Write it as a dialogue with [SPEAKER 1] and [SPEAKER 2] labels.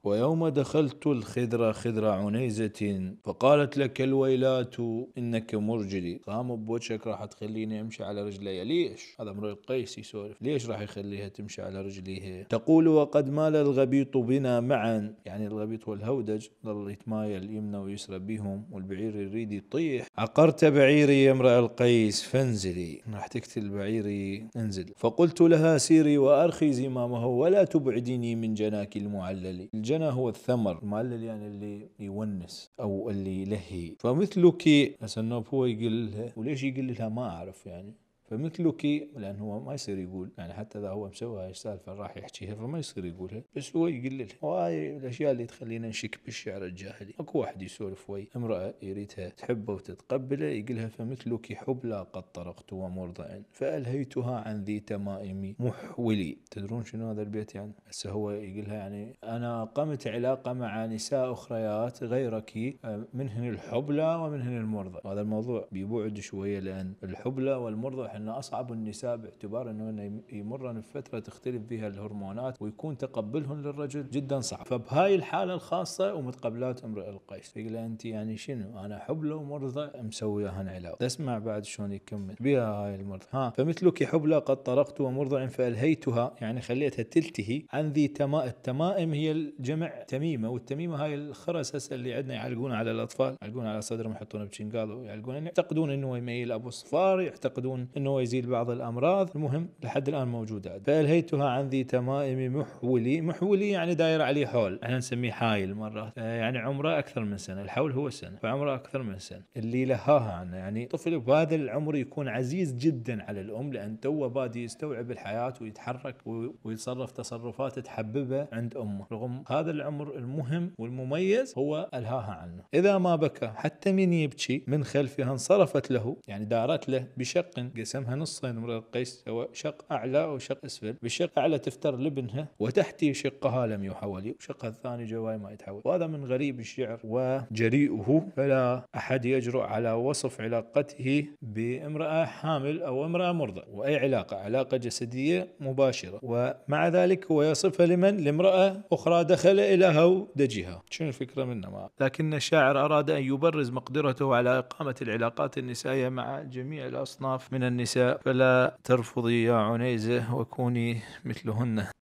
[SPEAKER 1] ويوم دخلت الخدر خدر عنيزة فقالت لك الويلات إنك مرجلي. قام بوجهك راح تخليني أمشي على رجلي؟ ليش؟ هذا امرؤ القيس يسولف، ليش راح يخليها تمشي على رجليها؟ تقول وقد مال الغبيط بنا معا، يعني الغبيط والهودج ظل يتمايل يمنى ويسرى بهم والبعير يريد يطيح. عقرت بعيري يا امرأ القيس فانزلي، راح تقتل بعيري انزل. فقلت لها سيري وأرخي زمامه ولا تبعديني من جناك المعلل. الجنى هو الثمر، المعلل يعني اللي يونس أو اللي يلهي. فمثلك، هسه النوب هو يقول لها، وليش يقول لها ما أعرف يعني. فمثلك، لأن هو ما يصير يقول، يعني حتى إذا هو مسوي هاي السالفة راح يحكيها فما يصير يقولها، بس هو يقول لها. وهاي الأشياء اللي تخلينا نشك بالشعر الجاهلي. أكو واحد يسولف وي امرأة يريدها تحبه وتتقبله، يقولها فمثلك حبلى قد طرقت ومرضع فألهيتها عن ذي تمائم محولي. تدرون شنو هذا البيت يعني؟ هسه هو يقولها يعني أنا قمت علاقة مع نساء أخريات غيرك، منهن الحبلى ومنهن المرضع. وهذا الموضوع بيبعد شوية، لأن الحبلى والمرضع إن أصعب النساء، باعتبار أنه يمرن بفترة تختلف فيها الهرمونات ويكون تقبلهن للرجل جدا صعب. فبهاي الحالة الخاصة ومتقبلات امرؤ القيس، يقول أنت يعني شنو، أنا حبلى ومرضع مسوياهن علاقة. تسمع بعد شلون يكمل بها هاي المرضع. فمثلك حبلى قد طرقت ومرضع فألهيتها، يعني خليتها تلتهي عن ذي التمائم هي الجمع تميمة، والتميمة هاي الخرس هسه اللي عندنا يعلقون على الأطفال، يعلقون على صدرهم يحطونه بشنقال ويعلقون، يعتقدون أنه يميل أبو الصفار، يعتقدون أنه يزيل بعض الأمراض. المهم لحد الآن موجودة. فألهيتها عن ذي تمائم محولي. محولي يعني داير عليه حول، احنا نسميه حايل مرات، يعني عمره أكثر من سنة. الحول هو سنة، فعمره أكثر من سنة. اللي لهاها عنه يعني طفل بهذا العمر يكون عزيز جدا على الأم، لأن توه بادي يستوعب الحياة ويتحرك ويتصرف تصرفات تحببه عند أمه. رغم هذا العمر المهم والمميز هو ألهاها عنه. إذا ما بكى حتى من يبكي من خلفها انصرفت له، يعني دارت له بشق، قسمها نصين امرؤ القيس، سواء شق أعلى وشق أسفل. بالشق أعلى تفتر لبنها وتحتي شقها لم يحول، وشقها الثاني جواي ما يتحول. وهذا من غريب الشعر وجريئه، فلا أحد يجرؤ على وصف علاقته بامرأة حامل أو امرأة مرضع، وأي علاقة جسدية مباشرة. ومع ذلك هو يصفها لمن؟ لامرأة أخرى دخل إلى هودجها. شنو الفكرة منه؟ ما لكن الشاعر أراد أن يبرز مقدرته على إقامة العلاقات النسائية مع جميع الأصناف من النساء. فلا ترفضي يا عنيزة وكوني مثلهن.